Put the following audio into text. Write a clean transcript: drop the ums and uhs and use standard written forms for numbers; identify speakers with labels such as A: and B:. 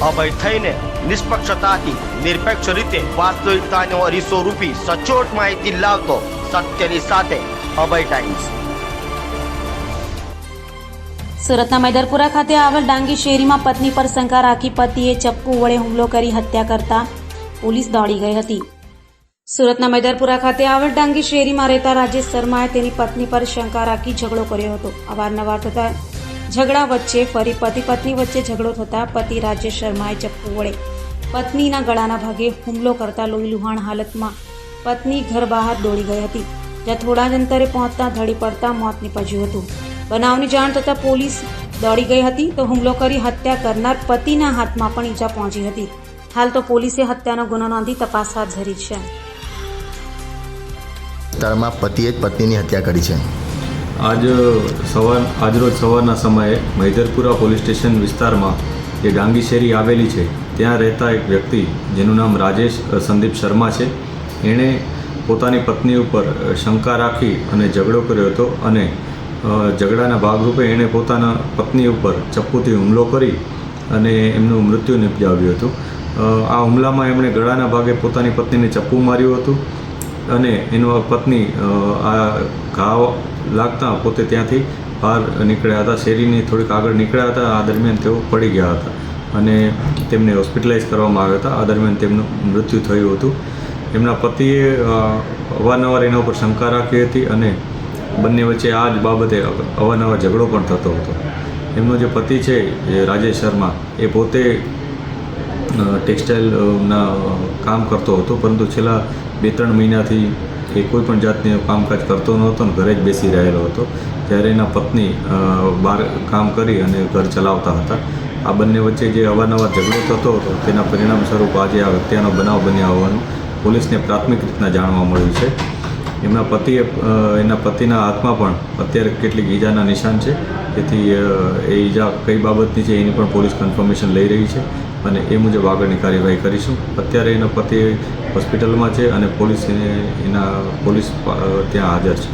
A: અભય થઈને નિષ્પક્ષતાથી નિરપેક્ષ રીતે વાસ્તવિકતાનો અરીસો રૂપી સચોટ માહિતી લાવતો સત્યની સાથે અભય ટાઈમ્સ।
B: સુરતના મૈદરપુરા ખાતે આવેલ ડાંગી શેરીમાં પત્ની પર શંકા રાખી પતિએ ચપ્પુ વડે હુમલો કરી હત્યા કરતા પોલીસ દોડી ગઈ હતી। સુરતના મૈદરપુરા ખાતે આવેલ ડાંગી શેરીમાં રહેતા રાજેશ શર્માએ તેની પત્ની પર શંકા રાખી ઝઘડો કર્યો હતો। અવારનવાર થતા ઝઘડા વચ્ચે ફરી પતિ પત્ની વચ્ચે ઝઘડો થતા પતિ રાજેશ શર્માએ ચપ્પુ વડે પત્નીના ગળાના ભાગે હુમલો કરતા લોહીલુહાણ હાલતમાં પત્ની ઘર બહાર દોડી ગઈ હતી, જ્યાં થોડા જ અંતરે પહોંચતા ધડી પડતા મોત નીપજ્યું હતું। બનાવની જાણ થતાં પોલીસ દોડી ગઈ હતી તો હુમલો કરી હત્યા કરનાર પતિના હાથમાં પણ ઈજા પહોંચી હતી। હાલ તો પોલીસે હત્યાનો ગુનો નોંધી તપાસ હાથ ધરી છે।
C: તારમાં પતિએ જ પત્નીની હત્યા કરી છે।
D: આજરોજ સવારના સમયે મૈદરપુરા પોલીસ સ્ટેશન વિસ્તારમાં જે ડાંગી શેરી આવેલી છે ત્યાં રહેતા એક વ્યક્તિ જેનું નામ રાજેશ સંદીપ શર્મા છે, એણે પોતાની પત્ની ઉપર શંકા રાખી અને ઝઘડો કર્યો હતો અને ઝઘડાના ભાગરૂપે એણે પોતાના પત્ની ઉપર ચપ્પુથી હુમલો કરી અને એમનું મૃત્યુ નિપજાવ્યું હતું। આ હુમલામાં એમણે ગળાના ભાગે પોતાની પત્નીને ચપ્પુ માર્યું હતું અને એનો પત્ની આ ઘાવ લાગતા પોતે ત્યાંથી બહાર નીકળ્યા હતા, શેરીની થોડીક આગળ નીકળ્યા હતા। આ દરમિયાન તેઓ પડી ગયા હતા અને તેમને હોસ્પિટલાઇઝ કરવામાં આવ્યા હતા। આ દરમિયાન તેમનું મૃત્યુ થયું હતું। એમના પતિએ અવારનવાર એના ઉપર શંકા રાખી હતી અને બંને વચ્ચે આ જ બાબતે અવારનવાર ઝઘડો પણ થતો હતો। એમનો જે પતિ છે રાજેશ શર્મા એ પોતે ટેક્સટાઇલના કામ કરતો હતો, પરંતુ છેલ્લા 2-3 મહિનાથી એ કોઈ પણ જાતનું કામકાજ કરતો નહોતો અને ઘરે જ બેસી રહેલો હતો, જ્યારે એના પત્ની બહાર કામ કરી અને ઘર ચલાવતા હતા। આ બંને વચ્ચે જે અવારનવાર ઝઘડો થતો હતો તેના પરિણામ સ્વરૂપ આજે આ હત્યાનો બનાવ બન્યા હોવાનું પોલીસને પ્રાથમિક રીતના જાણવા મળ્યું છે। એના પતિના હાથમાં પણ અત્યારે કેટલીક ઈજાના નિશાન છે, તેથી એ ઈજા કઈ બાબતની છે એની પણ પોલીસ કન્ફર્મેશન લઈ રહી છે અને એ મુજબ આગળની કાર્યવાહી કરીશું। અત્યારે એનો પતિ હોસ્પિટલમાં છે અને પોલીસ ત્યાં હાજર છે।